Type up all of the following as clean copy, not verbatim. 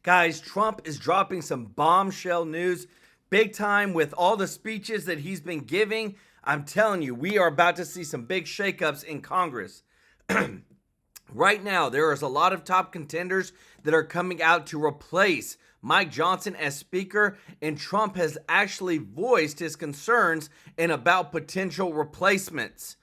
Guys, Trump is dropping some bombshell news big time with all the speeches that he's been giving. I'm telling you, we are about to see some big shakeups in Congress. Right now, there is a lot of top contenders that are coming out to replace Mike Johnson as Speaker, and Trump has actually voiced his concerns and about potential replacements.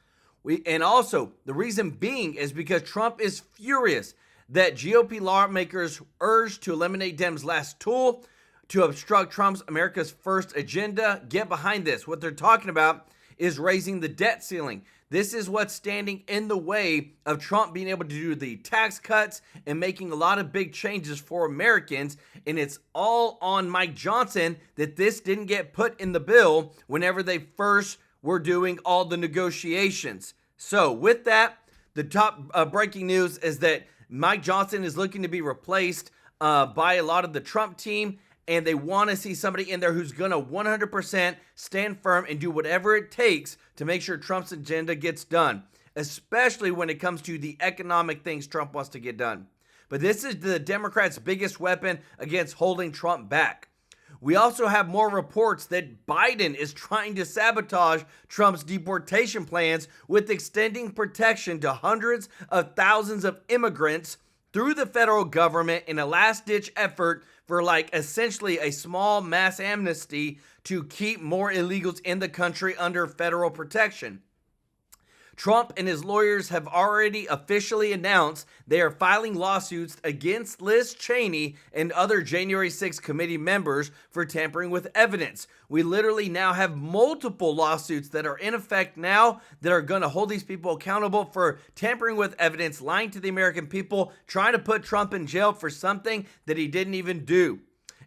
And also, the reason being is because Trump is furious that GOP lawmakers urged to eliminate Dems' last tool to obstruct Trump's America's First agenda. Get behind this. What they're talking about is raising the debt ceiling. This is what's standing in the way of Trump being able to do the tax cuts and making a lot of big changes for Americans. And it's all on Mike Johnson that this didn't get put in the bill whenever they first were doing all the negotiations. So with that, the top breaking news is that Mike Johnson is looking to be replaced by a lot of the Trump team, and they want to see somebody in there who's going to 100% stand firm and do whatever it takes to make sure Trump's agenda gets done, especially when it comes to the economic things Trump wants to get done. But this is the Democrats' biggest weapon against holding Trump back. We also have more reports that Biden is trying to sabotage Trump's deportation plans with extending protection to hundreds of thousands of immigrants through the federal government in a last-ditch effort for essentially a small mass amnesty to keep more illegals in the country under federal protection. Trump and his lawyers have already officially announced they are filing lawsuits against Liz Cheney and other January 6th committee members for tampering with evidence. We literally now have multiple lawsuits that are in effect now that are going to hold these people accountable for tampering with evidence, lying to the American people, trying to put Trump in jail for something that he didn't even do.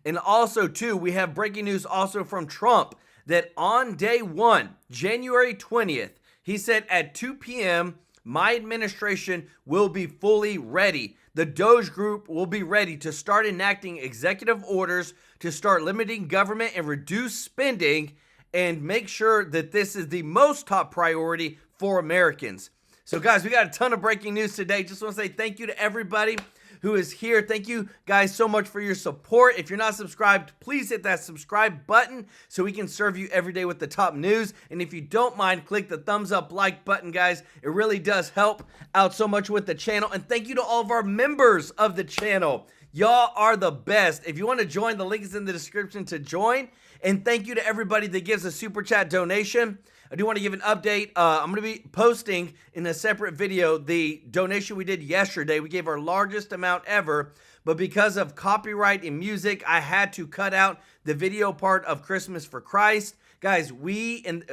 And also, too, we have breaking news also from Trump that on day one, January 20th, he said at 2 p.m., my administration will be fully ready. The DOGE group will be ready to start enacting executive orders to start limiting government and reduce spending and make sure that this is the most top priority for Americans. So guys, we got a ton of breaking news today. Just want to say thank you to everybody who is here. Thank you guys so much for your support. If you're not subscribed, please hit that subscribe button so we can serve you every day with the top news. And if you don't mind, click the thumbs up like button, guys. It really does help out so much with the channel. And thank you to all of our members of the channel. Y'all are the best. If you want to join, the link is in the description to join. And thank you to everybody that gives a super chat donation. I do want to give an update. I'm going to be posting in a separate video the donation we did yesterday. We gave our largest amount ever, but because of copyright and music, I had to cut out the video part of Christmas for Christ. Guys, when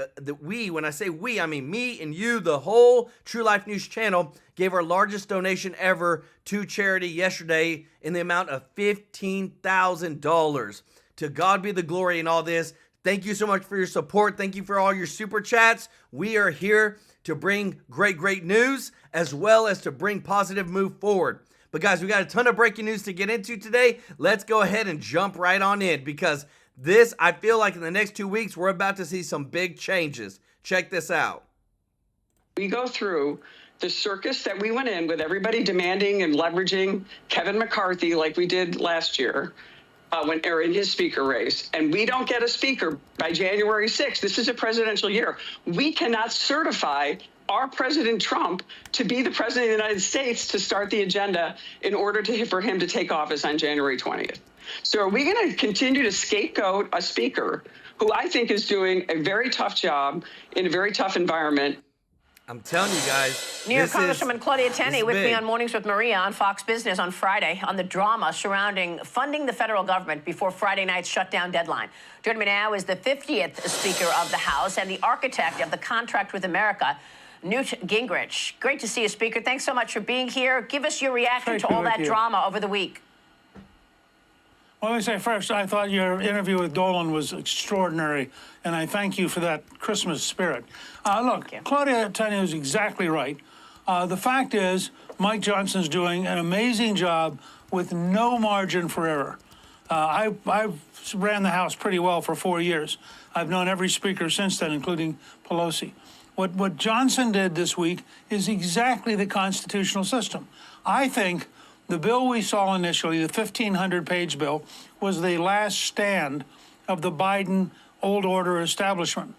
I say we, I mean me and you, the whole TrueLife News channel, gave our largest donation ever to charity yesterday in the amount of $15,000. To God be the glory in all this. Thank you so much for your support. Thank you for all your super chats. We are here to bring great news as well as to bring positive move forward. But guys, we got a ton of breaking news to get into today. Let's go ahead and jump right on in because this, I feel like in the next 2 weeks, we're about to see some big changes. Check this out. We go through the circus that we went in with everybody demanding and leveraging Kevin McCarthy like we did last year. When in his speaker race, and we don't get a speaker by January 6th. This is a presidential year. We cannot certify our President Trump to be the president of the United States to start the agenda in order for him to take office on January 20th. So are we going to continue to scapegoat a speaker who I think is doing a very tough job in a very tough environment? I'm telling you guys. New York Congresswoman Claudia Tenney with me on Mornings with Maria on Fox Business on Friday on the drama surrounding funding the federal government before Friday night's shutdown deadline. Joining me now is the 50th Speaker of the House and the architect of the contract with America, Newt Gingrich. Great to see you, Speaker. Thanks so much for being here. Give us your reaction to all that drama over the week. Well, let me say first, I thought your interview with Dolan was extraordinary, and I thank you for that Christmas spirit. Look, Claudia Tenney is exactly right. The fact is, Mike Johnson's doing an amazing job with no margin for error. I've ran the House pretty well for 4 years. I've known every speaker since then, including Pelosi. What Johnson did this week is exactly the constitutional system. I think The bill we saw initially, the 1,500-page bill, was the last stand of the Biden old order establishment.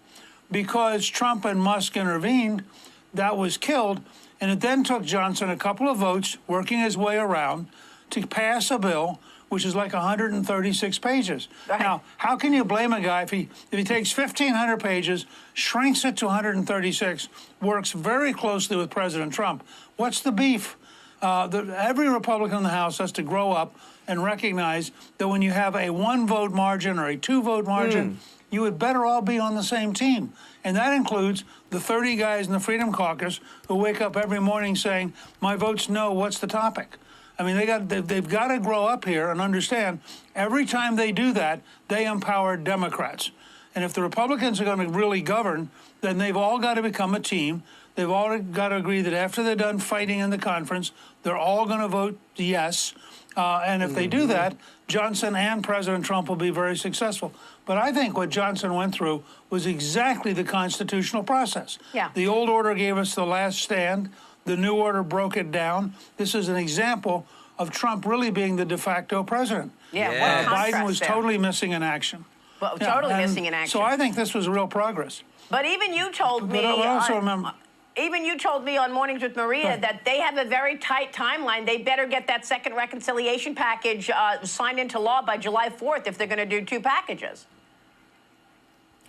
Because Trump and Musk intervened, that was killed, and it then took Johnson a couple of votes, working his way around, to pass a bill which is like 136 pages. Right. Now, how can you blame a guy if he takes 1,500 pages, shrinks it to 136, works very closely with President Trump? What's the beef? Every Republican in the House has to grow up and recognize that when you have a 1-vote margin or a 2-vote margin, you had better all be on the same team. And that includes the 30 guys in the Freedom Caucus who wake up every morning saying, my vote's no, what's the topic? I mean, they've got to grow up here and understand every time they do that, they empower Democrats. And if the Republicans are going to really govern, then they've all got to become a team. They've all got to agree that after they're done fighting in the conference, they're all going to vote yes. And if they do that, Johnson and President Trump will be very successful. But I think what Johnson went through was exactly the constitutional process. Yeah. The old order gave us the last stand. The new order broke it down. This is an example of Trump really being the de facto president. Yeah, Yeah. what a Biden contrast was there. totally missing in action. Well, Yeah, totally and missing in action. So I think this was real progress. But even you told me, But I also remember. even you told me on Mornings with Maria that they have a very tight timeline. They better get that second reconciliation package signed into law by July 4th if they're going to do 2 packages.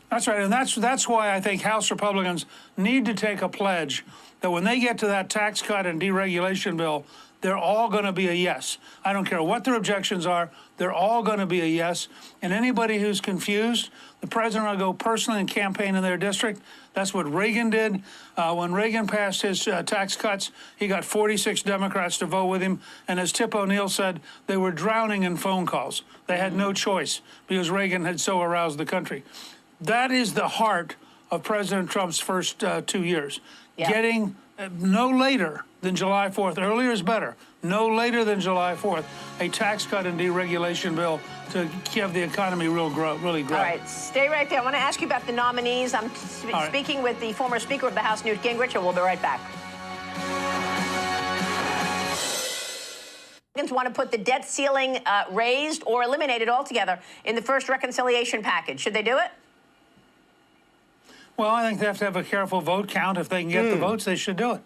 That's right, and that's why I think House Republicans need to take a pledge that when they get to that tax cut and deregulation bill, they're all going to be a yes. I don't care what their objections are, they're all going to be a yes. And anybody who's confused, the president will go personally and campaign in their district. That's what Reagan did. When Reagan passed his tax cuts, he got 46 Democrats to vote with him. And as Tip O'Neill said, they were drowning in phone calls. They had no choice because Reagan had so aroused the country. That is the heart of President Trump's first 2 years. Yeah. Getting no later than July 4th, earlier is better, no later than July 4th, a tax cut and deregulation bill to give the economy really grow. All right, stay right there. I want to ask you about the nominees. I'm speaking with the former Speaker of the House, Newt Gingrich, and we'll be right back. Republicans want to put the debt ceiling raised or eliminated altogether in the first reconciliation package. Should they do it? Well, I think they have to have a careful vote count. If they can get the votes, they should do it.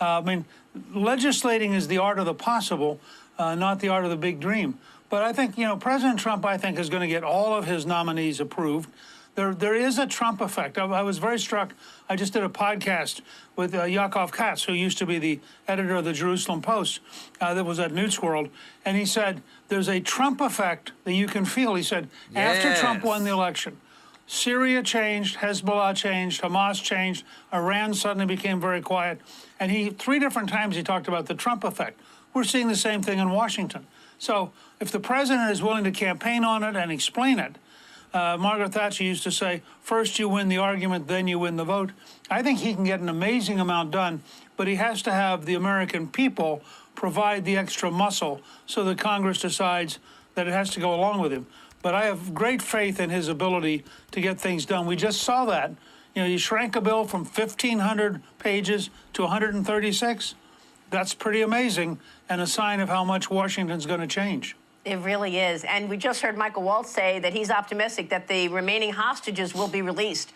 I mean, legislating is the art of the possible, not the art of the big dream. But I think, President Trump, I think, is going to get all of his nominees approved. There is a Trump effect. I was very struck. I just did a podcast with Yakov Katz, who used to be the editor of the Jerusalem Post, that was at Newt's World. And he said, there's a Trump effect that you can feel. He said, after Trump won the election, Syria changed, Hezbollah changed, Hamas changed, Iran suddenly became very quiet. And 3 different times he talked about the Trump effect. We're seeing the same thing in Washington. So if the president is willing to campaign on it and explain it, Margaret Thatcher used to say, first you win the argument, then you win the vote. I think he can get an amazing amount done, but he has to have the American people provide the extra muscle so that Congress decides that it has to go along with him. But I have great faith in his ability to get things done. We just saw that. You shrank a bill from 1,500 pages to 136. That's pretty amazing and a sign of how much Washington's going to change. It really is. And we just heard Michael Waltz say that he's optimistic that the remaining hostages will be released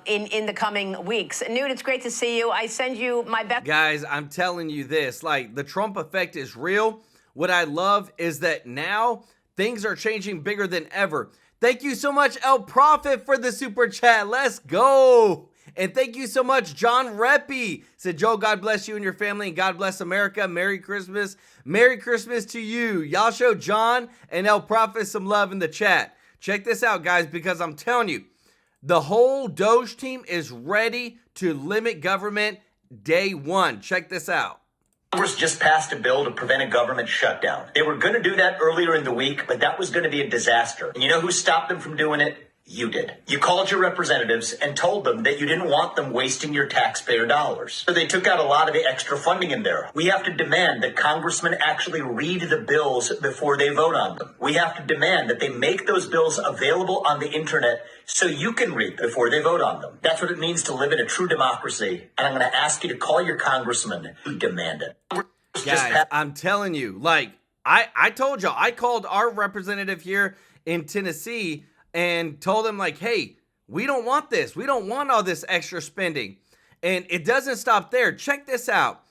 in the coming weeks. Newt, it's great to see you. I send you my best. Guys, I'm telling you this, the Trump effect is real. What I love is that now things are changing bigger than ever. Thank you so much, El Prophet, for the super chat. Let's go. And thank you so much, John Reppy. Said, Joe, God bless you and your family, and God bless America. Merry Christmas. Merry Christmas to you. Y'all show John and El Prophet some love in the chat. Check this out, guys, because I'm telling you, the whole DOGE team is ready to limit government day one. Check this out. Congress just passed a bill to prevent a government shutdown. They were going to do that earlier in the week, but that was going to be a disaster. And you know who stopped them from doing it? You did. You called your representatives and told them that you didn't want them wasting your taxpayer dollars. So they took out a lot of the extra funding in there. We have to demand that congressmen actually read the bills before they vote on them. We have to demand that they make those bills available on the internet so you can read before they vote on them. That's what it means to live in a true democracy. And I'm going to ask you to call your congressman who demand it. Guys, I'm telling you, like, I told y'all, I called our representative here in Tennessee and told him, like, hey, we don't want this. We don't want all this extra spending. And it doesn't stop there. Check this out.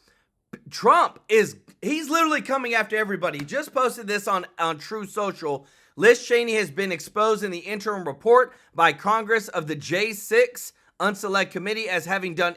Trump he's literally coming after everybody. He just posted this on True Social. Liz Cheney has been exposed in the interim report by Congress of the J6 Unselect Committee as having done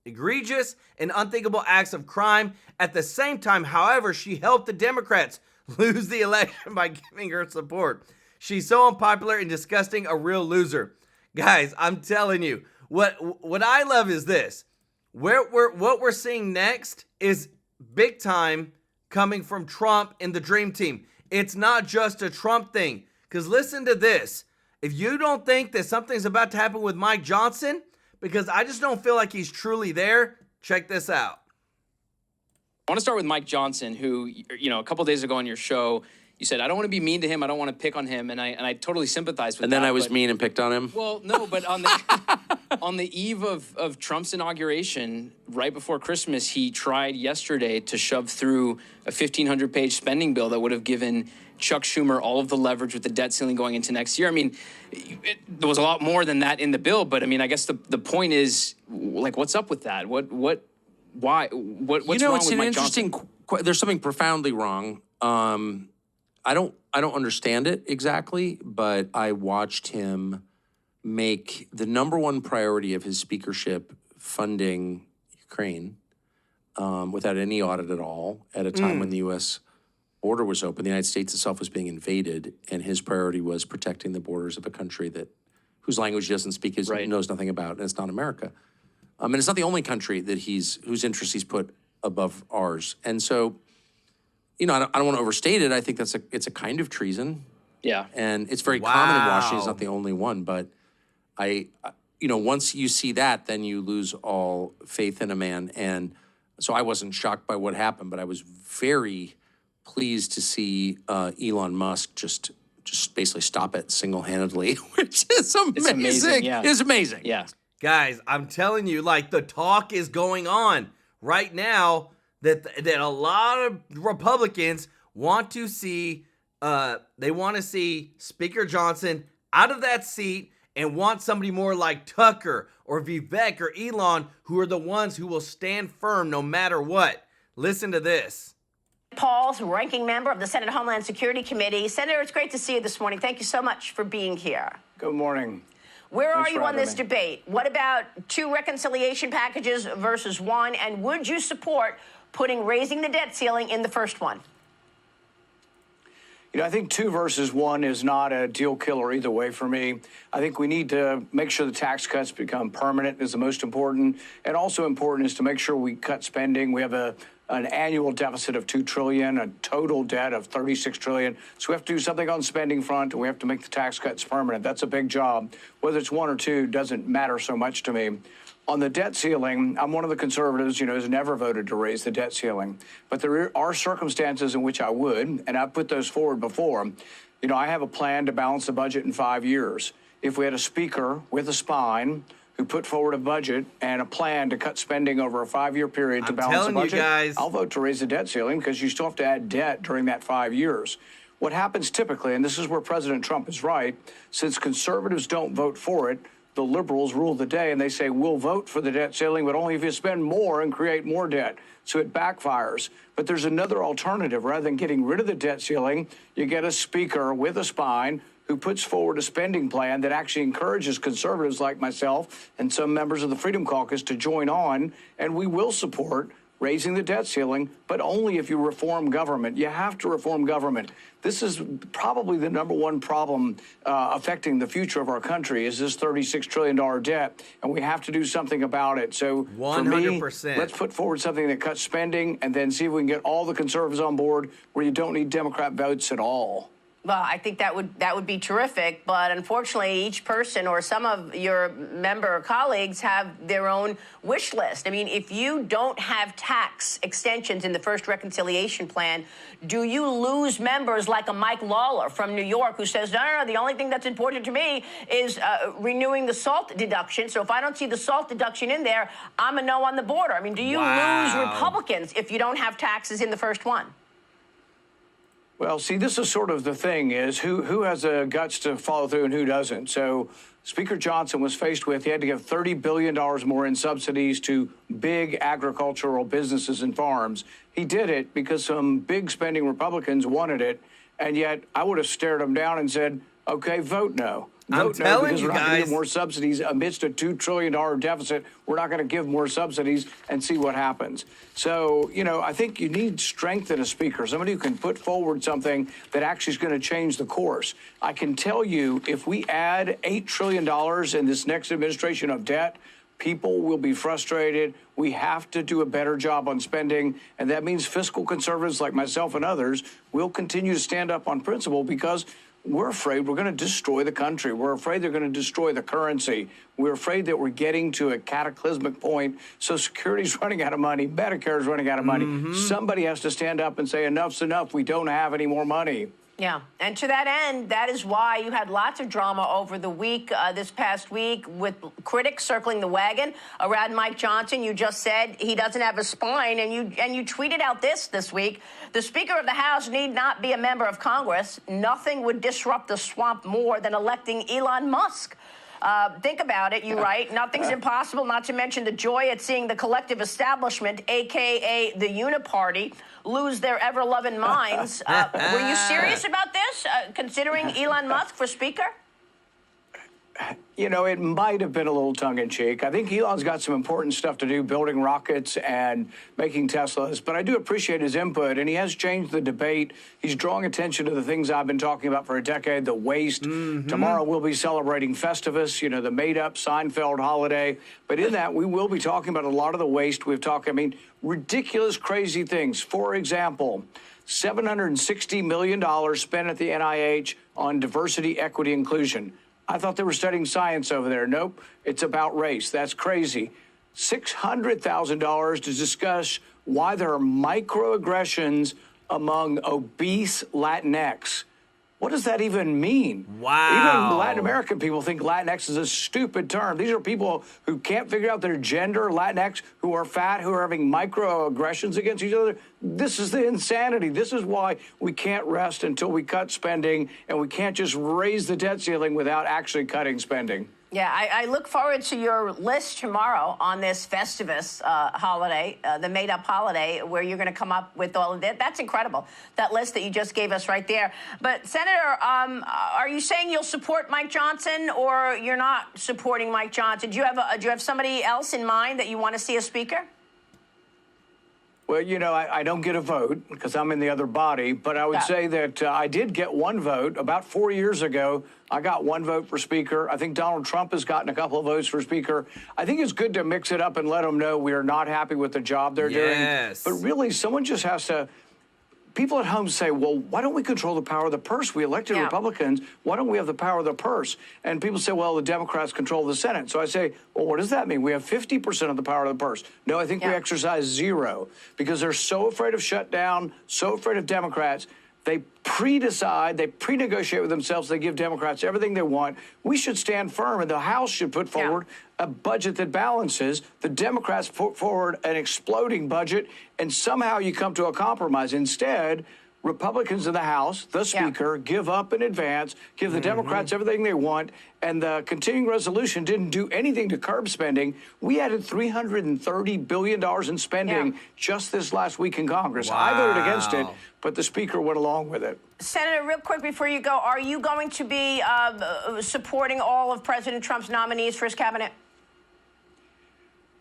egregious and unthinkable acts of crime. At the same time, however, she helped the Democrats lose the election by giving her support. She's so unpopular and disgusting, a real loser. Guys, I'm telling you, what I love is this. What we're seeing next is big time coming from Trump and the Dream Team. It's not just a Trump thing. Because listen to this. If you don't think that something's about to happen with Mike Johnson, because I just don't feel like he's truly there, check this out. I want to start with Mike Johnson, who, a couple days ago on your show, you said, I don't want to be mean to him. I don't want to pick on him. And I totally sympathize with that. And then I was mean and picked on him? Well, no, but on the eve of Trump's inauguration, right before Christmas, he tried yesterday to shove through a 1,500-page spending bill that would have given Chuck Schumer all of the leverage with the debt ceiling going into next year. I mean, there was a lot more than that in the bill, but I mean, I guess the point is, like, what's up with that? What's wrong it's with an Mike interesting. Johnson? There's something profoundly wrong. I don't understand it exactly, but I watched him make the number one priority of his speakership funding Ukraine without any audit at all at a time when the U.S. border was open. The United States itself was being invaded, and his priority was protecting the borders of a country whose language he doesn't speak, knows nothing about, and it's not America. And it's not the only country that whose interests he's put above ours. And so, I don't want to overstate it. I think it's a kind of treason. Yeah. And it's very common in Washington. It's not the only one, but once you see that, then you lose all faith in a man. And so I wasn't shocked by what happened, but I was very pleased to see Elon Musk just basically stop it single-handedly, which is amazing. It's amazing, yeah. It's amazing. Yeah. Guys, I'm telling you, like, the talk is going on right now that a lot of Republicans want to see Speaker Johnson out of that seat and want somebody more like Tucker or Vivek or Elon, who are the ones who will stand firm no matter what. Listen to this. Paul's ranking member of the Senate Homeland Security Committee. Senator, it's great to see you this morning. Thank you so much for being here. Good morning. Where Thanks are you on this debate? What about 2 reconciliation packages versus 1? And would you support raising the debt ceiling in the first one? I think 2 versus 1 is not a deal killer either way for me. I think we need to make sure the tax cuts become permanent is the most important. And also important is to make sure we cut spending. We have an annual deficit of $2 trillion, a total debt of $36 trillion. So we have to do something on the spending front, and we have to make the tax cuts permanent. That's a big job. Whether it's 1 or 2 doesn't matter so much to me. On the debt ceiling, I'm one of the conservatives, who's never voted to raise the debt ceiling. But there are circumstances in which I would, and I've put those forward before. I have a plan to balance the budget in 5 years. If we had a speaker with a spine who put forward a budget and a plan to cut spending over a 5-year period to balance the budget, I'll vote to raise the debt ceiling because you still have to add debt during that 5 years. What happens typically, and this is where President Trump is right, since conservatives don't vote for it, the liberals rule the day and they say, we'll vote for the debt ceiling, but only if you spend more and create more debt. So it backfires. But there's another alternative. Rather than getting rid of the debt ceiling, you get a speaker with a spine who puts forward a spending plan that actually encourages conservatives like myself and some members of the Freedom Caucus to join on, and we will support raising the debt ceiling, but only if you reform government. You have to reform government. This is probably the number one problem affecting the future of our country is this $36 trillion debt, and we have to do something about it. So 100%. For me, let's put forward something that cuts spending and then see if we can get all the conservatives on board where you don't need Democrat votes at all. Well, I think that would be terrific, but unfortunately, each person or some of your member colleagues have their own wish list. I mean, if you don't have tax extensions in the first reconciliation plan, do you lose members like a Mike Lawler from New York who says, no, the only thing that's important to me is renewing the SALT deduction. So if I don't see the SALT deduction in there, I'm a no on the border. I mean, do you lose Republicans if you don't have taxes in the first one? Well, see, this is sort of the thing is who has the guts to follow through and who doesn't. So Speaker Johnson was faced with, he had to give $30 billion more in subsidies to big agricultural businesses and farms. He did it because some big spending Republicans wanted it. And yet I would have stared them down and said, okay, vote no. I'm telling because you we're not going to guys. give more subsidies amidst a $2 trillion deficit. We're not going to give more subsidies and see what happens. So, you know, I think you need strength in a speaker, somebody who can put forward something that actually is going to change the course. I can tell you, if we add $8 trillion in this next administration of debt, people will be frustrated. We have to do a better job on spending, and that means fiscal conservatives like myself and others will continue to stand up on principle because we're afraid we're going to destroy the country. We're afraid they're going to destroy the currency. We're afraid that we're getting to a cataclysmic point. So Security's running out of money. Medicare's running out of money. Somebody has to stand up and say, enough's enough. We don't have any more money. Yeah, and to that end, that is why you had lots of drama over the week, this past week, with critics circling the wagon around Mike Johnson. You just said he doesn't have a spine, and you tweeted out this week: the Speaker of the House need not be a member of Congress. Nothing would disrupt the swamp more than electing Elon Musk. Think about it. You write, nothing's impossible, not to mention the joy at seeing the collective establishment, a.k.a. the Uniparty, lose their ever-loving minds. Were you serious about this, considering Elon Musk for Speaker? You know, it might have been a little tongue-in-cheek. I think Elon's got some important stuff to do, building rockets and making Teslas, but I do appreciate his input, and he has changed the debate. He's drawing attention to the things I've been talking about for a decade, the waste. Tomorrow we'll be celebrating Festivus, you know, the made-up Seinfeld holiday, but in that we will be talking about a lot of the waste we've talked, I mean, ridiculous, crazy things. For example, $760 million spent at the NIH on diversity, equity, inclusion. I thought they were studying science over there. Nope, it's about race. That's crazy. $600,000 to discuss why there are microaggressions among obese Latinx. What does that even mean? Wow. Even Latin American people think Latinx is a stupid term. These are people who can't figure out their gender, Latinx, who are fat, who are having microaggressions against each other. This is the insanity. This is why we can't rest until we cut spending, and we can't just raise the debt ceiling without actually cutting spending. Yeah, I look forward to your list tomorrow on this Festivus holiday, the made-up holiday, where you're going to come up with all of that. That's incredible, that list that you just gave us right there. But, Senator, are you saying you'll support Mike Johnson, or you're not supporting Mike Johnson? Do you have somebody else in mind that you want to see as Speaker? Well, you know, I don't get a vote because I'm in the other body, but I would say that I did get one vote. About 4 years ago, I got one vote for Speaker. I think Donald Trump has gotten a couple of votes for Speaker. I think it's good to mix it up and let them know we are not happy with the job they're doing. But really, someone just has to... People at home say, well, why don't we control the power of the purse? We elected Republicans. Why don't we have the power of the purse? And people say, well, the Democrats control the Senate. So I say, well, what does that mean? We have 50% of the power of the purse. No, I think we exercise 0 because they're so afraid of shutdown, so afraid of Democrats. They pre-decide, they pre-negotiate with themselves. They give Democrats everything they want. We should stand firm, and the House should put forward a budget that balances. The Democrats put forward an exploding budget, and somehow you come to a compromise. Instead, Republicans in the House, the Speaker, give up in advance, give the Democrats everything they want, and the continuing resolution didn't do anything to curb spending. We added $330 billion in spending just this last week in Congress. I voted against it, but the Speaker went along with it. Senator, real quick before you go, are you going to be supporting all of President Trump's nominees for his cabinet?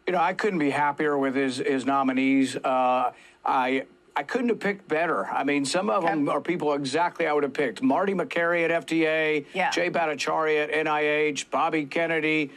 You know, I couldn't be happier with his nominees. I couldn't have picked better. I mean, some of them are people exactly I would have picked. Marty McCary at FDA, Jay Bhattacharya at NIH, Bobby Kennedy,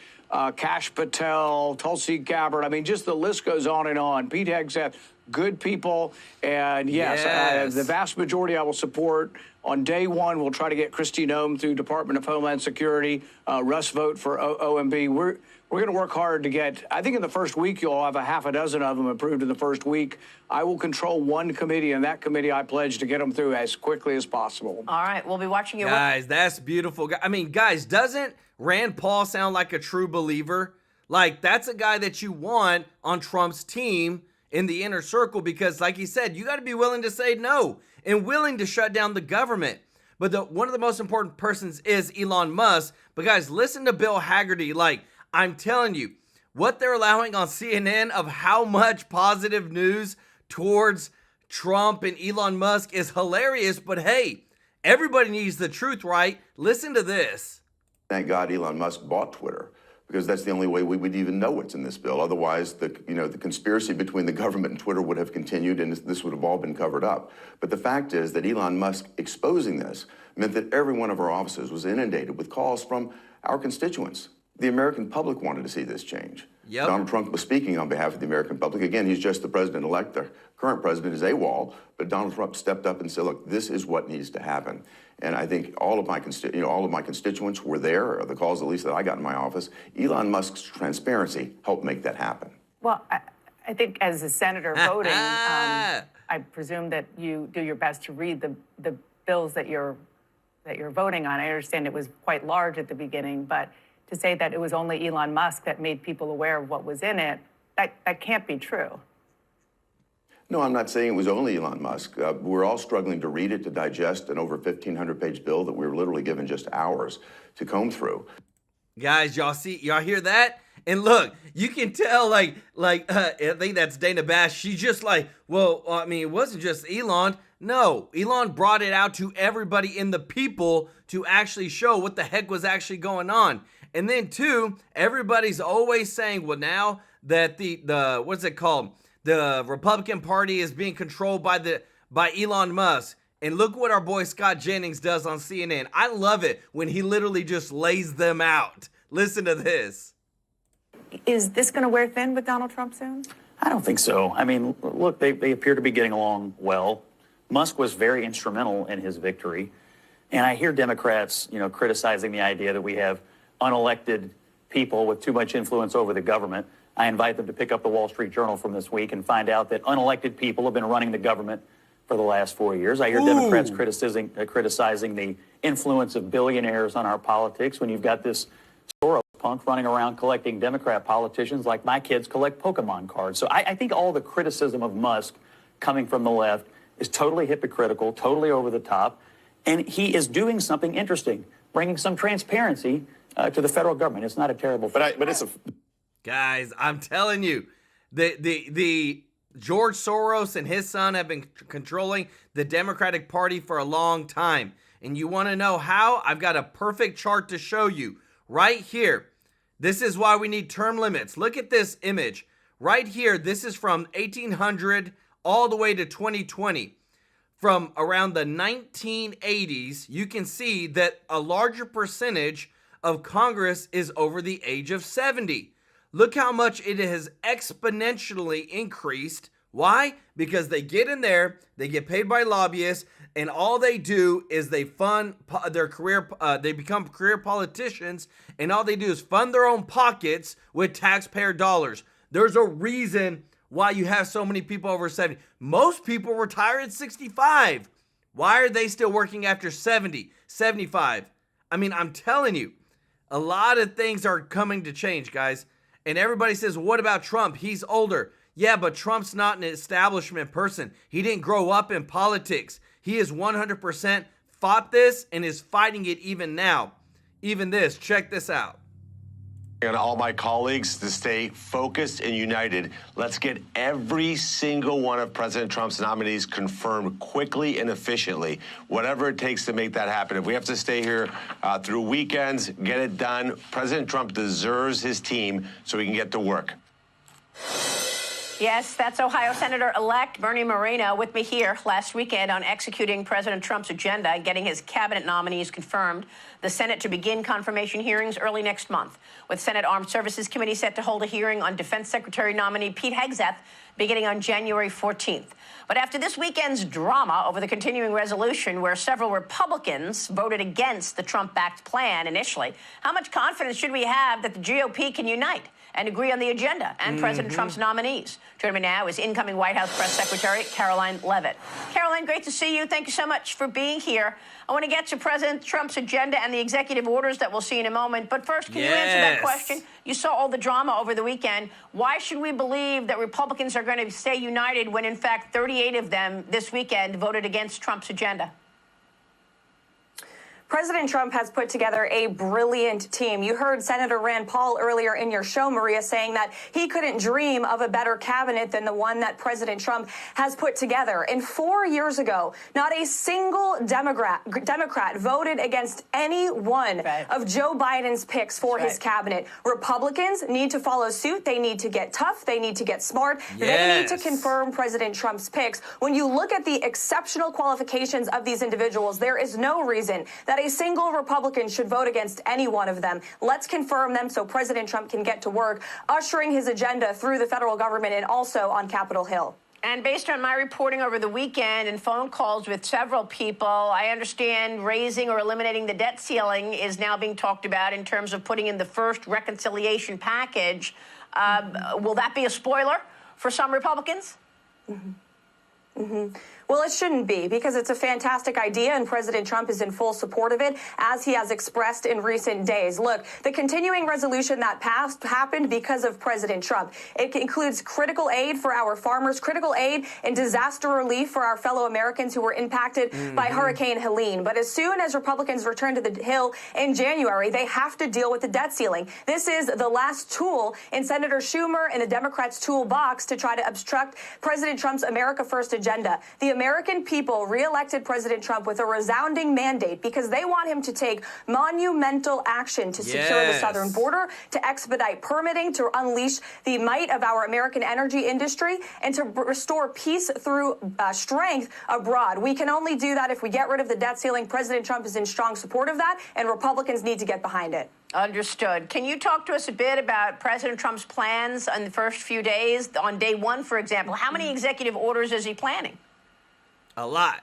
Kash Patel, Tulsi Gabbard. I mean, just the list goes on and on. Pete Hegseth, good people. And yes, the vast majority I will support. On day one, we'll try to get Kristi Noem through Department of Homeland Security. Russ Vogt for OMB. We're going to work hard to get, I think in the first week, you'll have a half a dozen of them approved in the first week. I will control one committee, and that committee I pledge to get them through as quickly as possible. All right, we'll be watching you. Guys, that's beautiful. I mean, guys, doesn't Rand Paul sound like a true believer? Like, that's a guy that you want on Trump's team in the inner circle because, like he said, you got to be willing to say no and willing to shut down the government. But one of the most important persons is Elon Musk. But guys, listen to Bill Haggerty. Like, I'm telling you, what they're allowing on CNN of how much positive news towards Trump and Elon Musk is hilarious. But hey, everybody needs the truth, right? Listen to this. Thank God Elon Musk bought Twitter, because that's the only way we would even know what's in this bill. Otherwise, the conspiracy between the government and Twitter would have continued, and this would have all been covered up. But the fact is that Elon Musk exposing this meant that every one of our offices was inundated with calls from our constituents. The American public wanted to see this change. Yep. Donald Trump was speaking on behalf of the American public. Again, he's just the president-elect. The current president is AWOL, but Donald Trump stepped up and said, look, this is what needs to happen. And I think all of my constituents were there, or the calls at least that I got in my office. Elon Musk's transparency helped make that happen. Well, I think as a senator voting, I presume that you do your best to read the bills that you're voting on. I understand it was quite large at the beginning, but to say that it was only Elon Musk that made people aware of what was in it, that can't be true. No, I'm not saying it was only Elon Musk. We're all struggling to read it, to digest an over 1,500-page bill that we were literally given just hours to comb through. Guys, y'all hear that? And look, you can tell, I think that's Dana Bash. She's just like, well, I mean, it wasn't just Elon. No, Elon brought it out to everybody in the people to actually show what the heck was actually going on. And then, two, everybody's always saying, well, now that the what's it called? The Republican Party is being controlled by Elon Musk. And look what our boy Scott Jennings does on CNN. I love it when he literally just lays them out. Listen to this. Is this going to wear thin with Donald Trump soon? I don't think so. I mean, look, they appear to be getting along well. Musk was very instrumental in his victory. And I hear Democrats, criticizing the idea that we have unelected people with too much influence over the government. I invite them to pick up the Wall Street Journal from this week and find out that unelected people have been running the government for the last 4 years. I hear Democrats criticizing the influence of billionaires on our politics when you've got this Soros punk running around collecting Democrat politicians like my kids collect Pokemon cards. So I think all the criticism of Musk coming from the left is totally hypocritical, totally over the top, and he is doing something interesting, bringing some transparency to the federal government. It's not a terrible thing. But it's a... Guys, I'm telling you, the George Soros and his son have been controlling the Democratic Party for a long time. And you want to know how? I've got a perfect chart to show you right here. This is why we need term limits. Look at this image right here. This is from 1800 all the way to 2020. From around the 1980s, you can see that a larger percentage of Congress is over the age of 70. Look how much it has exponentially increased. Why? Because they get in there, they get paid by lobbyists, and all they do is they fund their career, they become career politicians, and all they do is fund their own pockets with taxpayer dollars. There's a reason why you have so many people over 70. Most people retire at 65. Why are they still working after 70, 75? I mean, I'm telling you, a lot of things are coming to change, guys. And everybody says, what about Trump? He's older. Yeah, but Trump's not an establishment person. He didn't grow up in politics. He is 100% fought this and is fighting it even now. Even this, check this out. And all my colleagues to stay focused and united. Let's get every single one of President Trump's nominees confirmed quickly and efficiently, whatever it takes to make that happen. If we have to stay here through weekends, get it done. President Trump deserves his team so he can get to work. Yes, that's Ohio Senator-elect Bernie Moreno with me here last weekend on executing President Trump's agenda and getting his cabinet nominees confirmed. The Senate to begin confirmation hearings early next month, with Senate Armed Services Committee set to hold a hearing on Defense Secretary nominee Pete Hegseth beginning on January 14th. But after this weekend's drama over the continuing resolution where several Republicans voted against the Trump-backed plan initially, how much confidence should we have that the GOP can unite and agree on the agenda and President Trump's nominees? Joining me now is incoming White House Press Secretary Karoline Leavitt. Karoline, great to see you. Thank you so much for being here. I want to get to President Trump's agenda and the executive orders that we'll see in a moment. But first, can you answer that question? You saw all the drama over the weekend. Why should we believe that Republicans are going to stay united when, in fact, 38 of them this weekend voted against Trump's agenda? President Trump has put together a brilliant team. You heard Senator Rand Paul earlier in your show, Maria, saying that he couldn't dream of a better cabinet than the one that President Trump has put together. And 4 years ago, not a single Democrat voted against any one of Joe Biden's picks for his cabinet. Republicans need to follow suit. They need to get tough. They need to get smart. They need to confirm President Trump's picks. When you look at the exceptional qualifications of these individuals, there is no reason that a single Republican should vote against any one of them. Let's confirm them so President Trump can get to work, ushering his agenda through the federal government and also on Capitol Hill. And based on my reporting over the weekend and phone calls with several people, I understand raising or eliminating the debt ceiling is now being talked about in terms of putting in the first reconciliation package. Will that be a spoiler for some Republicans? Well, it shouldn't be, because it's a fantastic idea and President Trump is in full support of it, as he has expressed in recent days. Look, the continuing resolution that passed happened because of President Trump. It includes critical aid for our farmers, critical aid and disaster relief for our fellow Americans who were impacted by Hurricane Helene. But as soon as Republicans return to the Hill in January, they have to deal with the debt ceiling. This is the last tool in Senator Schumer and the Democrats' toolbox to try to obstruct President Trump's America First agenda. The American people reelected President Trump with a resounding mandate because they want him to take monumental action to secure the southern border, to expedite permitting, to unleash the might of our American energy industry, and to restore peace through strength abroad. We can only do that if we get rid of the debt ceiling. President Trump is in strong support of that, and Republicans need to get behind it. Understood. Can you talk to us a bit about President Trump's plans on the first few days? On day one, for example, how many executive orders is he planning? A lot.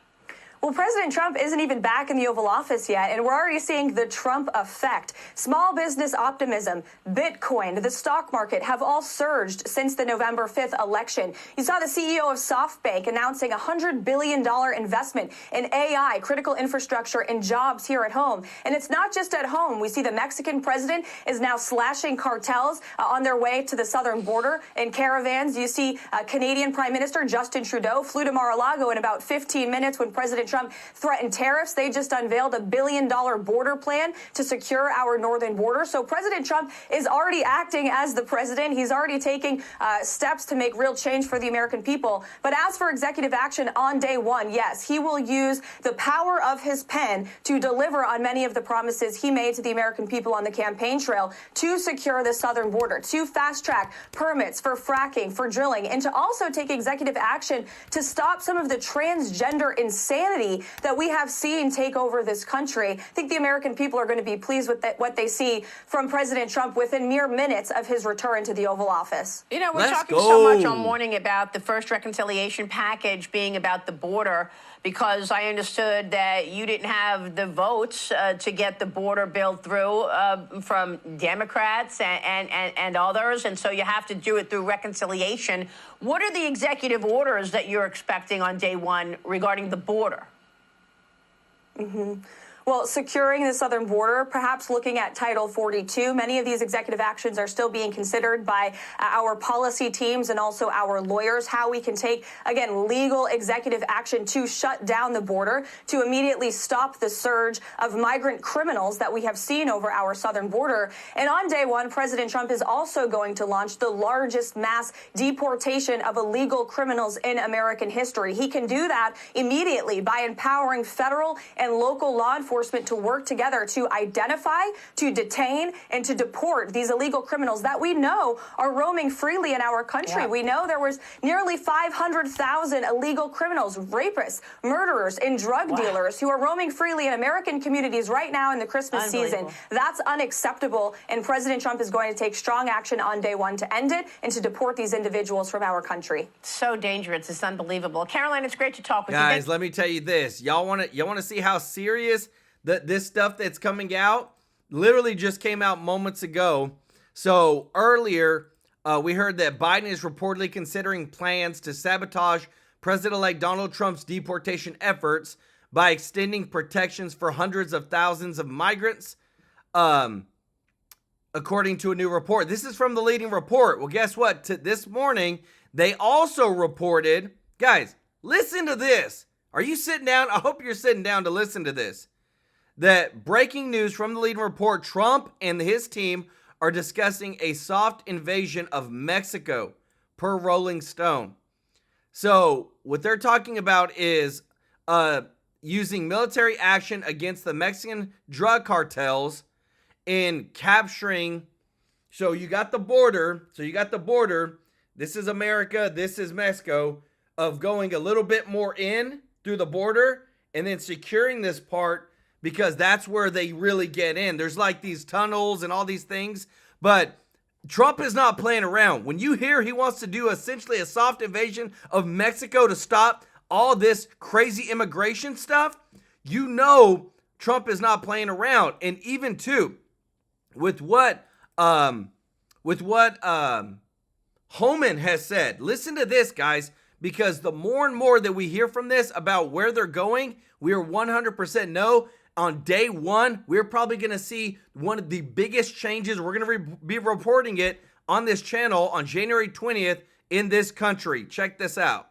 Well, President Trump isn't even back in the Oval Office yet, and we're already seeing the Trump effect. Small business optimism, Bitcoin, the stock market have all surged since the November 5th election. You saw the CEO of SoftBank announcing a $100 billion investment in AI, critical infrastructure, and jobs here at home. And it's not just at home. We see the Mexican president is now slashing cartels on their way to the southern border in caravans. You see Canadian Prime Minister Justin Trudeau flew to Mar-a-Lago in about 15 minutes when President Trump threatened tariffs. They just unveiled a $1 billion border plan to secure our northern border. So President Trump is already acting as the president. He's already taking steps to make real change for the American people. But as for executive action on day one, yes, he will use the power of his pen to deliver on many of the promises he made to the American people on the campaign trail to secure the southern border, to fast track permits for fracking, for drilling, and to also take executive action to stop some of the transgender insanity that we have seen take over this country. I think the American people are going to be pleased with what they see from President Trump within mere minutes of his return to the Oval Office. You know, we're talking so much all morning about the first reconciliation package being about the border, because I understood that you didn't have the votes to get the border bill through from Democrats and others, and so you have to do it through reconciliation. What are the executive orders that you're expecting on day one regarding the border? Well, securing the southern border, perhaps looking at Title 42. Many of these executive actions are still being considered by our policy teams and also our lawyers, how we can take, again, legal executive action to shut down the border, to immediately stop the surge of migrant criminals that we have seen over our southern border. And on day one, President Trump is also going to launch the largest mass deportation of illegal criminals in American history. He can do that immediately by empowering federal and local law enforcement enforcement to work together to identify, to detain, and to deport these illegal criminals that we know are roaming freely in our country. We know there was nearly 500,000 illegal criminals, rapists, murderers, and drug dealers who are roaming freely in American communities right now in the Christmas season. That's unacceptable, and President Trump is going to take strong action on day one to end it and to deport these individuals from our country. So dangerous. It's unbelievable. Caroline, it's great to talk with you. Guys, let me tell you this. Y'all want to see how serious this stuff that's coming out literally just came out moments ago. So earlier, we heard that Biden is reportedly considering plans to sabotage President-elect Donald Trump's deportation efforts by extending protections for hundreds of thousands of migrants, according to a new report. This is from the leading report. Well, guess what? This morning, they also reported, guys, listen to this. Are you sitting down? I hope you're sitting down to listen to this. That breaking news from the leading report, Trump and his team are discussing a soft invasion of Mexico, per Rolling Stone. So what they're talking about is using military action against the Mexican drug cartels in capturing. So you got the border. This is America. This is Mexico. Of going a little bit more in through the border and then securing this part, because that's where they really get in. There's like these tunnels and all these things, but Trump is not playing around. When you hear he wants to do essentially a soft invasion of Mexico to stop all this crazy immigration stuff, you know Trump is not playing around. And even too, with what Homan has said, listen to this, guys, because the more and more that we hear from this about where they're going, we are 100% know on day one, we're probably going to see one of the biggest changes. We're going to be reporting it on this channel on January 20th in this country. Check this out.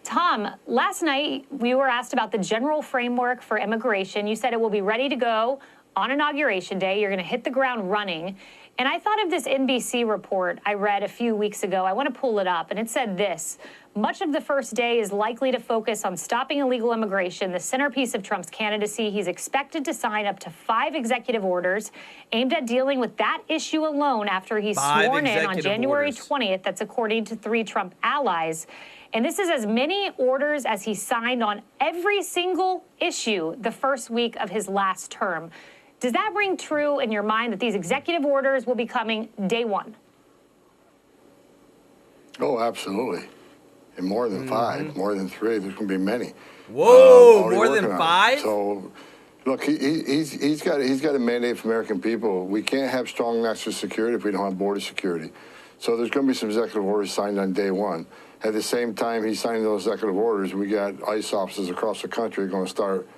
Tom, last night we were asked about the general framework for immigration. You said it will be ready to go on Inauguration Day. You're going to hit the ground running. And I thought of this NBC report I read a few weeks ago. I want to pull it up. And it said this: much of the first day is likely to focus on stopping illegal immigration, the centerpiece of Trump's candidacy. He's expected to sign up to 5 executive orders aimed at dealing with that issue alone after he's sworn in on January 20th. That's according to 3 Trump allies. And this is as many orders as he signed on every single issue the first week of his last term. Does that ring true in your mind that these executive orders will be coming day one? Oh, absolutely. And more than 5, more than 3, there's going to be many. Whoa, more than 5? So, look, he's got a mandate for American people. We can't have strong national security if we don't have border security. So there's going to be some executive orders signed on day one. At the same time he's signing those executive orders, we got ICE officers across the country going to start.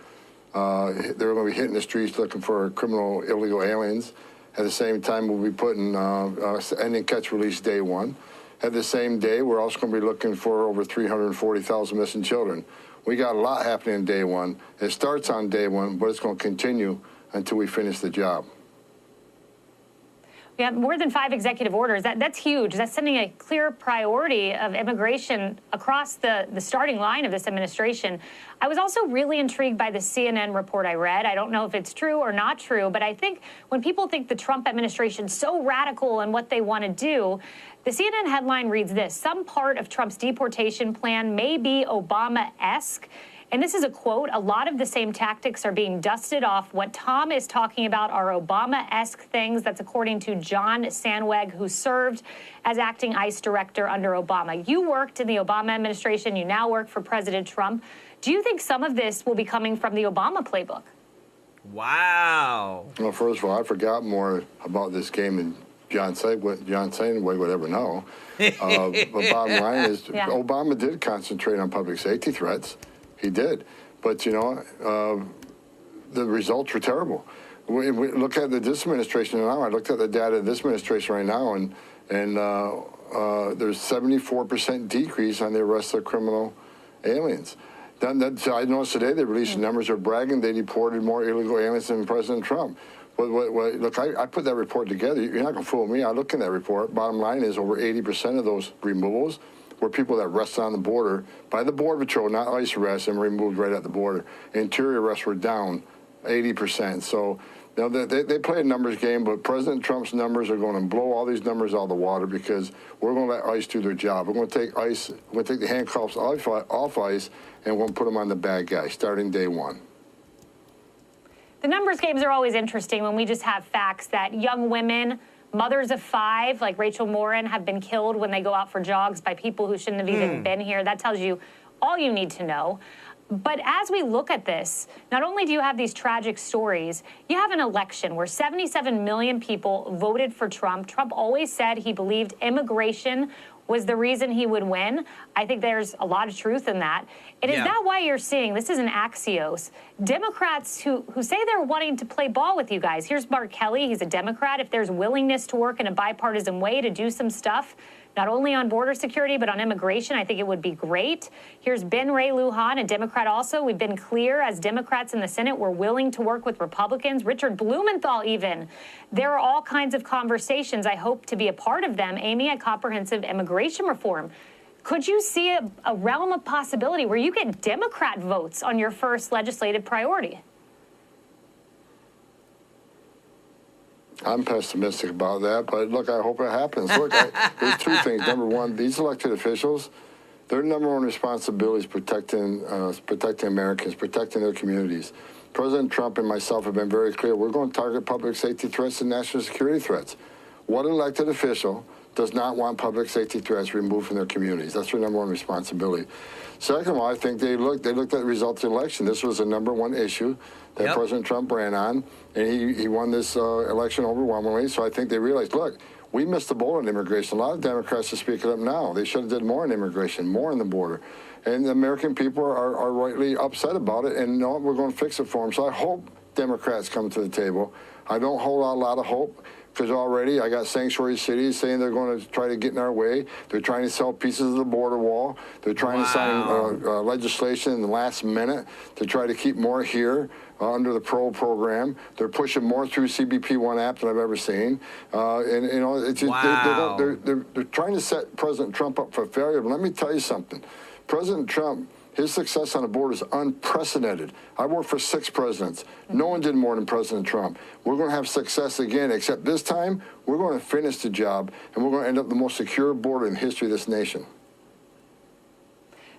They're going to be hitting the streets looking for criminal illegal aliens. At the same time, we'll be putting ending catch release day one. At the same day, we're also going to be looking for over 340,000 missing children. We got a lot happening on day one. It starts on day one, but it's going to continue until we finish the job. We have more than 5 executive orders. That's huge. That's sending a clear priority of immigration across the starting line of this administration. I was also really intrigued by the CNN report I read. I don't know if it's true or not true, but I think when people think the Trump administration is so radical in what they want to do, the CNN headline reads this: some part of Trump's deportation plan may be Obama-esque. And this is a quote: a lot of the same tactics are being dusted off. What Tom is talking about are Obama-esque things. That's according to John Sandweg, who served as acting ICE director under Obama. You worked in the Obama administration. You now work for President Trump. Do you think some of this will be coming from the Obama playbook? Wow. Well, first of all, I forgot more about this game than John Sandweg would ever know. But bottom line is, Obama did concentrate on public safety threats. He did. But, you know, the results were terrible. We look at this administration now. I looked at the data of this administration right now, and there's 74% decrease on the arrest of criminal aliens. So I noticed today they released the numbers. They're bragging they deported more illegal aliens than President Trump. Look, I put that report together. You're not going to fool me. I looked in that report. Bottom line is over 80% of those removals were people that arrested on the border by the Border Patrol, not ICE arrests, and removed right at the border. Interior arrests were down 80%. So they play a numbers game, but President Trump's numbers are going to blow all these numbers out of the water because we're going to let ICE do their job. We're going to take ICE, we're going to take the handcuffs off ICE, and we're going to put them on the bad guy starting day one. The numbers games are always interesting when we just have facts that young women, mothers of 5, like Rachel Morin, have been killed when they go out for jogs by people who shouldn't have even been here. That tells you all you need to know. But as we look at this, not only do you have these tragic stories, you have an election where 77 million people voted for Trump. Trump always said he believed immigration was the reason he would win. I think there's a lot of truth in that. And is that why you're seeing, this is an Axios, Democrats who say they're wanting to play ball with you guys? Here's Mark Kelly, he's a Democrat. If there's willingness to work in a bipartisan way to do some stuff, not only on border security, but on immigration, I think it would be great. Here's Ben Ray Lujan, a Democrat also. We've been clear as Democrats in the Senate, we're willing to work with Republicans. Richard Blumenthal even. There are all kinds of conversations. I hope to be a part of them aiming at comprehensive immigration reform. Could you see a realm of possibility where you get Democrat votes on your first legislative priority? I'm pessimistic about that, but look, I hope it happens. Look, there's 2 things. Number one, these elected officials, their number one responsibility is protecting Americans, protecting their communities. President Trump and myself have been very clear. We're going to target public safety threats and national security threats. What elected official does not want public safety threats removed from their communities? That's their number one responsibility. Second of all, I think they looked at the results of the election. This was the number one issue that President Trump ran on, and he won this election overwhelmingly. So I think they realized, look, we missed the boat on immigration. A lot of Democrats are speaking up now. They should have did more on immigration, more on the border. And the American people are rightly upset about it, and no, we're going to fix it for them. So I hope Democrats come to the table. I don't hold out a lot of hope, because already I got sanctuary cities saying they're going to try to get in our way. They're trying to sell pieces of the border wall. They're trying to sign legislation in the last minute to try to keep more here under the PRO program. They're pushing more through CBP1 app than I've ever seen. And you know, it's just, they're trying to set President Trump up for failure. But let me tell you something. President Trump, his success on the border is unprecedented. I worked for 6 presidents. No one did more than President Trump. We're going to have success again, except this time, we're going to finish the job, and we're going to end up the most secure border in the history of this nation.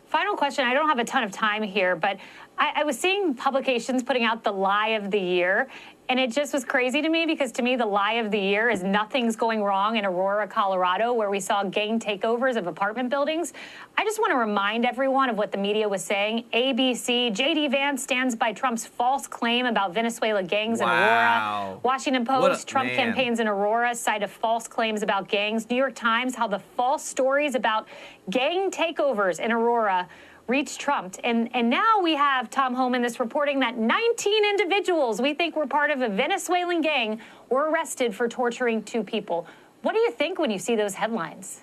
Final question. I don't have a ton of time here, but I was seeing publications putting out the lie of the year, and it just was crazy to me because to me the lie of the year is nothing's going wrong in Aurora, Colorado, where we saw gang takeovers of apartment buildings. I just want to remind everyone of what the media was saying. ABC, J.D. Vance stands by Trump's false claim about Venezuela gangs in Aurora. Washington Post, Trump campaigns in Aurora cite false claims about gangs. New York Times, how the false stories about gang takeovers in Aurora reached Trump. And now we have Tom Homan, this reporting that 19 individuals we think were part of a Venezuelan gang were arrested for torturing 2 people. What do you think when you see those headlines?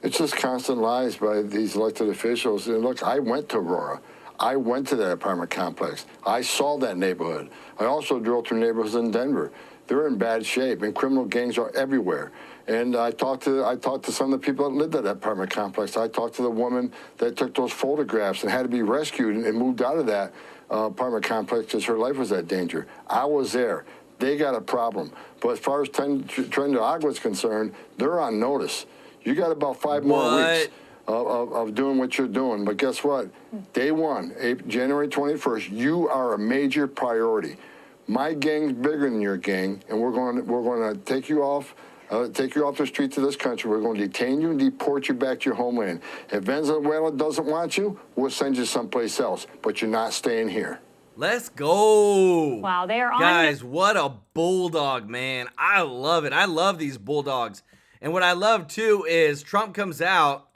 It's just constant lies by these elected officials. And look, I went to Aurora. I went to that apartment complex. I saw that neighborhood. I also drove through neighborhoods in Denver. They're in bad shape, and criminal gangs are everywhere. And I talked to some of the people that lived at that apartment complex. I talked to the woman that took those photographs and had to be rescued and moved out of that apartment complex because her life was at danger. I was there. They got a problem. But as far as Tren de Agua is concerned, they're on notice. You got about 5 more weeks of doing what you're doing. But guess what? Day one, January 21st, you are a major priority. My gang's bigger than your gang, and we're going to take you off the streets of this country. We're going to detain you and deport you back to your homeland. If Venezuela doesn't want you, we'll send you someplace else. But you're not staying here. Let's go. Wow, they are on. Guys, what a bulldog, man. I love it. I love these bulldogs. And what I love, too, is Trump comes out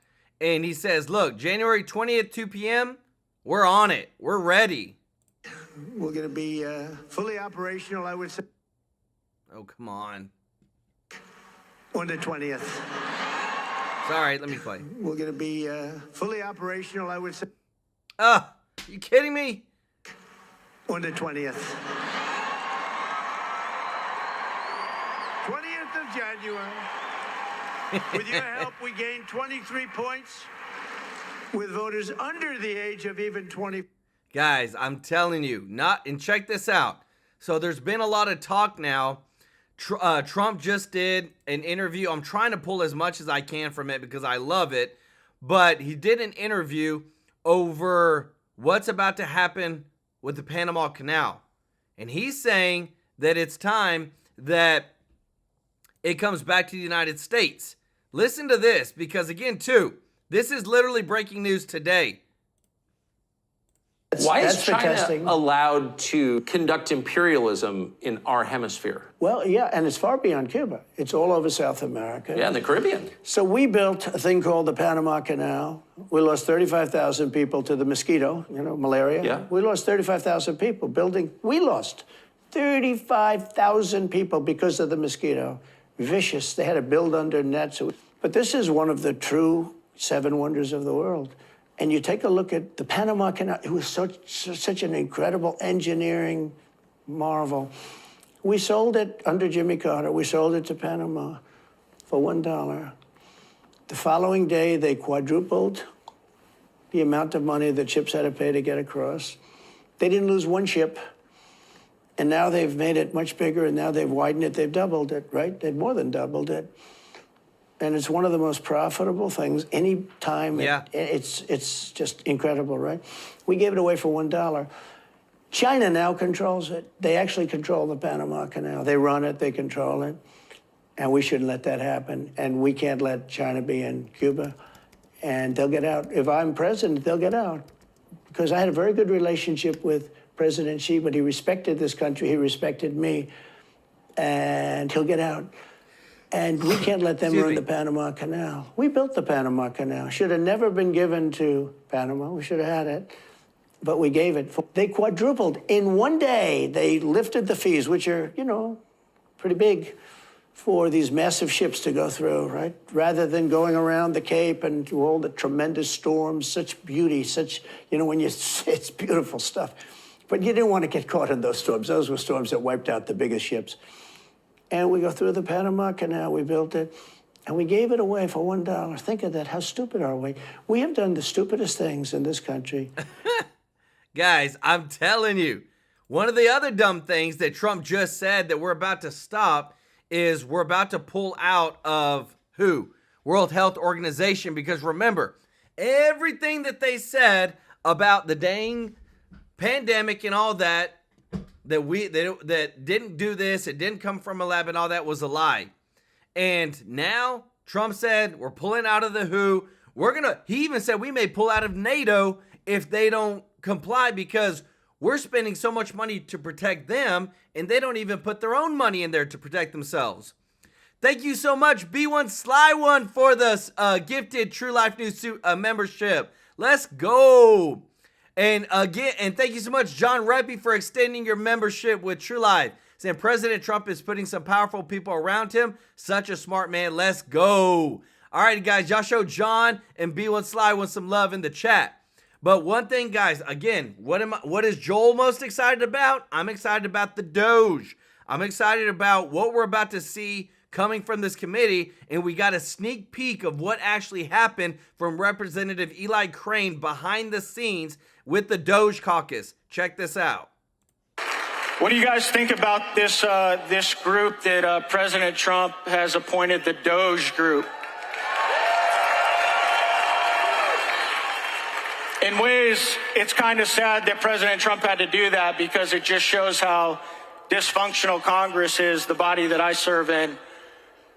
and he says, look, January 20th, 2 p.m., we're on it. We're ready. We're going to be fully operational, I would say. Oh, come on. On the 20th. Sorry, let me play. We're going to be fully operational, I would say. You kidding me? On the 20th. 20th of January. With your help, we gained 23 points with voters under the age of even 20. Guys, I'm telling you, and check this out. So there's been a lot of talk now. Trump just did an interview. I'm trying to pull as much as I can from it because I love it. But he did an interview over what's about to happen with the Panama Canal. And he's saying that it's time that it comes back to the United States. Listen to this, because again, too, this is literally breaking news today. Why is China allowed to conduct imperialism in our hemisphere? Well, yeah, and it's far beyond Cuba. It's all over South America. Yeah, in the Caribbean. So we built a thing called the Panama Canal. We lost 35,000 people to the mosquito, malaria. Yeah. We lost 35,000 people building. We lost 35,000 people because of the mosquito. Vicious. They had to build under nets. But this is one of the true 7 wonders of the world. And you take a look at the Panama Canal. It was such an incredible engineering marvel. We sold it under Jimmy Carter. We sold it to Panama for $1. The following day, they quadrupled the amount of money that ships had to pay to get across. They didn't lose one ship. And now they've made it much bigger, and now they've widened it. They've doubled it, right? They've more than doubled it. And it's one of the most profitable things any time. Yeah. It's just incredible, right? We gave it away for $1. China now controls it. They actually control the Panama Canal. They run it, they control it. And we shouldn't let that happen. And we can't let China be in Cuba. And they'll get out. If I'm president, they'll get out. Because I had a very good relationship with President Xi, but he respected this country, he respected me, and he'll get out. And we can't let them ruin the Panama Canal. We built the Panama Canal. Should have never been given to Panama. We should have had it, but we gave it. They quadrupled. In one day, they lifted the fees, which are, pretty big for these massive ships to go through, right? Rather than going around the Cape and through all the tremendous storms, such beauty, it's beautiful stuff. But you didn't want to get caught in those storms. Those were storms that wiped out the biggest ships. And we go through the Panama Canal, we built it, and we gave it away for $1. Think of that, how stupid are we? We have done the stupidest things in this country. Guys, I'm telling you, one of the other dumb things that Trump just said that we're about to stop is we're about to pull out of who? World Health Organization, because remember, everything that they said about the dang pandemic and all that, that didn't do this, it didn't come from a lab and all that was a lie. And now Trump said we're pulling out of the WHO. He even said we may pull out of NATO if they don't comply because we're spending so much money to protect them and they don't even put their own money in there to protect themselves. Thank you so much, B1 Sly One, for the gifted TrueLife News membership. Let's go. And again, and thank you so much, John Reppy, for extending your membership with TrueLife. Saying President Trump is putting some powerful people around him. Such a smart man. Let's go. All right, guys, y'all show John and B1 Sly One some love in the chat. But one thing, guys, again, what is Joel most excited about? I'm excited about the DOGE. I'm excited about what we're about to see coming from this committee, and we got a sneak peek of what actually happened from Representative Eli Crane behind the scenes with the DOGE caucus. Check this out. What do you guys think about this this group that President Trump has appointed, the DOGE group? In ways, it's kind of sad that President Trump had to do that because it just shows how dysfunctional Congress is, the body that I serve in.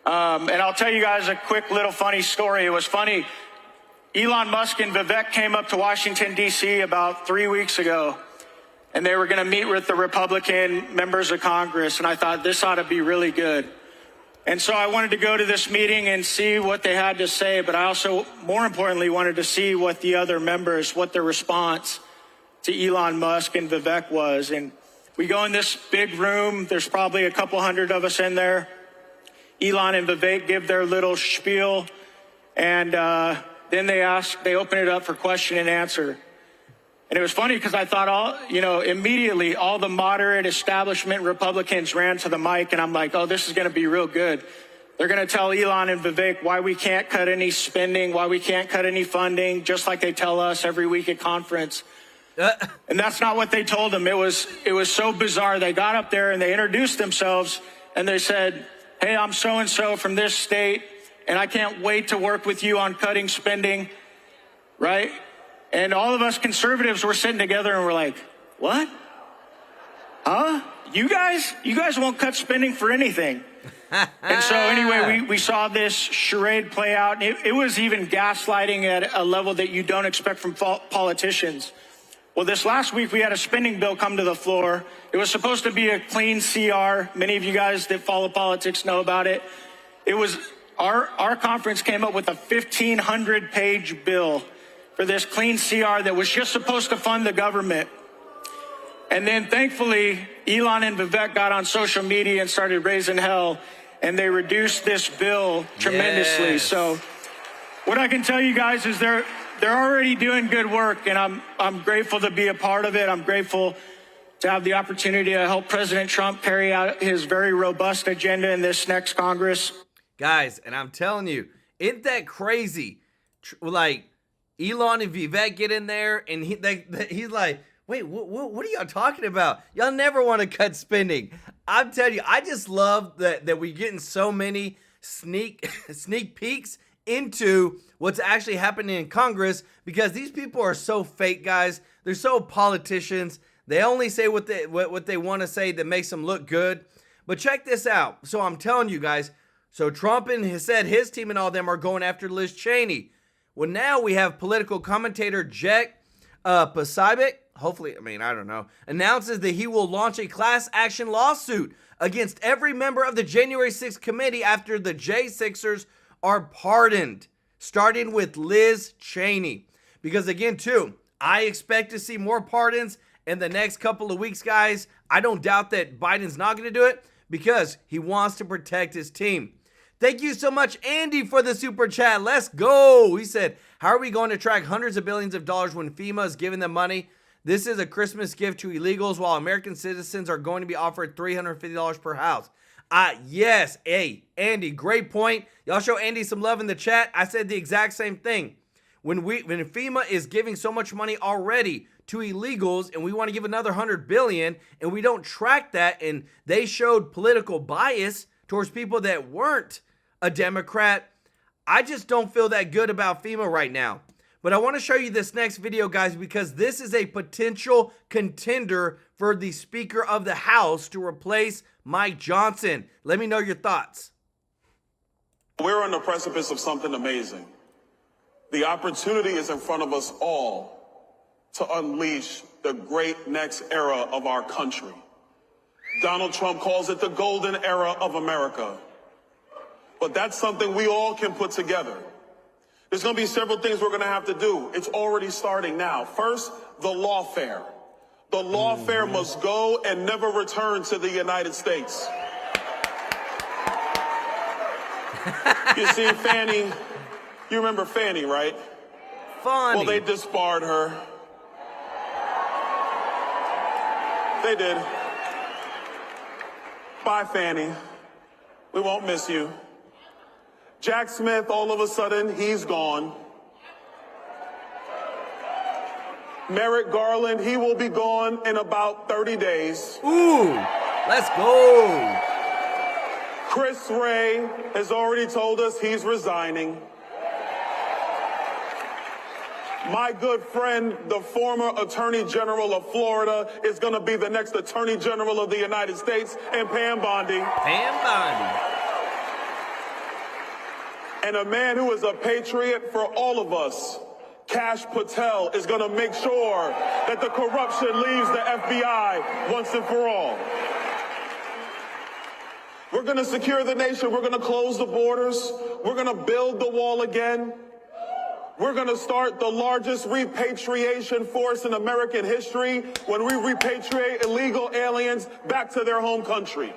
And I'll tell you guys a quick little funny story. It was funny. Elon Musk and Vivek came up to Washington, D.C. about 3 weeks ago, and they were going to meet with the Republican members of Congress, and I thought this ought to be really good. And so I wanted to go to this meeting and see what they had to say, but I also, more importantly, wanted to see what the other members, what their response to Elon Musk and Vivek was. And we go in this big room. There's probably a couple hundred of us in there. Elon and Vivek give their little spiel, and then they open it up for question and answer. And it was funny because I thought immediately all the moderate establishment Republicans ran to the mic, and I'm like, oh, this is going to be real good. They're going to tell Elon and Vivek why we can't cut any spending, why we can't cut any funding, just like they tell us every week at conference. And that's not what they told him. It was so bizarre. They got up there and they introduced themselves and they said, hey, I'm so-and-so from this state, and I can't wait to work with you on cutting spending, right? And all of us conservatives were sitting together and we're like, what? Huh? You guys won't cut spending for anything. And so anyway, we saw this charade play out. It was even gaslighting at a level that you don't expect from politicians. Well, this last week, we had a spending bill come to the floor. It was supposed to be a clean CR. Many of you guys that follow politics know about it. It was our conference came up with a 1,500-page bill for this clean CR that was just supposed to fund the government. And then thankfully, Elon and Vivek got on social media and started raising hell, and they reduced this bill tremendously. Yes. So what I can tell you guys is they're already doing good work, and I'm grateful to be a part of it. I'm grateful to have the opportunity to help President Trump carry out his very robust agenda in this next Congress. Guys, and I'm telling you, isn't that crazy? Like, Elon and Vivek get in there, and he's like, wait, what are y'all talking about? Y'all never want to cut spending. I'm telling you, I just love that we're getting so many sneak peeks into what's actually happening in Congress, because these people are so fake, guys. They're so politicians. They only say what they want to say that makes them look good. But check this out. So I'm telling you guys, so Trump and his team and all them are going after Liz Cheney. Well, now we have political commentator Jack Posobiec, hopefully, I don't know, announces that he will launch a class action lawsuit against every member of the January 6th committee after the J6ers are pardoned, starting with Liz Cheney. Because again, too, I expect to see more pardons in the next couple of weeks, guys. I don't doubt that Biden's not going to do it because he wants to protect his team. Thank you so much, Andy, for the super chat. Let's go. He said, how are we going to track hundreds of billions of dollars when FEMA is giving them money? This is a Christmas gift to illegals while American citizens are going to be offered $350 per house. Yes. Hey, Andy, great point. Y'all show Andy some love in the chat. I said the exact same thing. When FEMA is giving so much money already to illegals and we want to give another $100 billion and we don't track that, and they showed political bias towards people that weren't a Democrat, I just don't feel that good about FEMA right now. But I want to show you this next video, guys, because this is a potential contender for the Speaker of the House to replace Mike Johnson. Let me know your thoughts. We're on the precipice of something amazing. The opportunity is in front of us all to unleash the great next era of our country. Donald Trump calls it the golden era of America. But that's something we all can put together. There's going to be several things we're going to have to do. It's already starting now. First, the lawfare. The lawfare must go and never return to the United States. You see, Fannie, you remember Fannie, right? Fannie. Well, they disbarred her. They did. Bye, Fannie. We won't miss you. Jack Smith, all of a sudden, he's gone. Merrick Garland, he will be gone in about 30 days. Ooh, let's go. Chris Wray has already told us he's resigning. My good friend, the former Attorney General of Florida, is going to be the next Attorney General of the United States, and Pam Bondi. Pam Bondi. And a man who is a patriot for all of us, Kash Patel, is going to make sure that the corruption leaves the FBI once and for all. We're going to secure the nation. We're going to close the borders. We're going to build the wall again. We're going to start the largest repatriation force in American history when we repatriate illegal aliens back to their home country.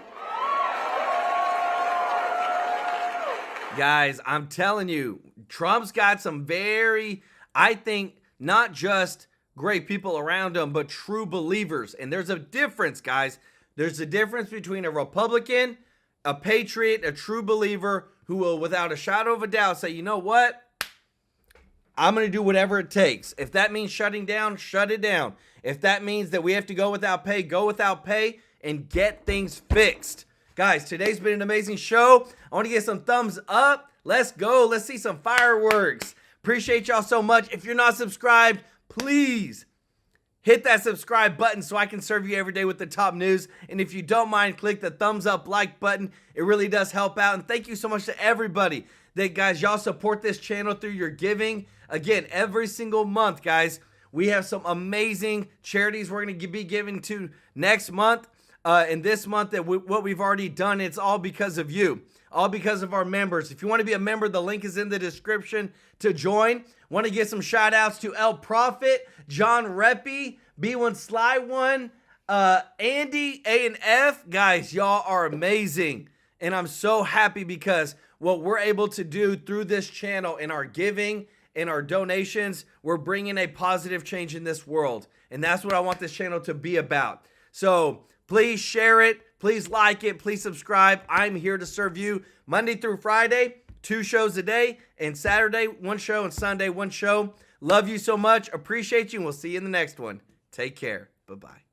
Guys, I'm telling you, Trump's got some very, I think, not just great people around him, but true believers. And there's a difference, guys. There's a difference between a Republican, a patriot, a true believer who will, without a shadow of a doubt, say, you know what? I'm going to do whatever it takes. If that means shutting down, shut it down. If that means that we have to go without pay and get things fixed. Guys, today's been an amazing show. I want to get some thumbs up. Let's go. Let's see some fireworks. Appreciate y'all so much. If you're not subscribed, please hit that subscribe button so I can serve you every day with the top news. And if you don't mind, click the thumbs up like button. It really does help out. And thank you so much to everybody that, guys, y'all support this channel through your giving. Again, every single month, guys, we have some amazing charities we're going to be giving to next month. And this month, what we've already done, it's all because of you. All because of our members. If you want to be a member, the link is in the description to join. Want to give some shout outs to El Prophet, John Reppy, B1 Sly One, Andy, A and F. Guys, y'all are amazing. And I'm so happy because what we're able to do through this channel and our giving and our donations, we're bringing a positive change in this world. And that's what I want this channel to be about. So please share it. Please like it. Please subscribe. I'm here to serve you Monday through Friday, 2 shows a day, and Saturday, 1 show, and Sunday, 1 show. Love you so much. Appreciate you, and we'll see you in the next one. Take care. Bye-bye.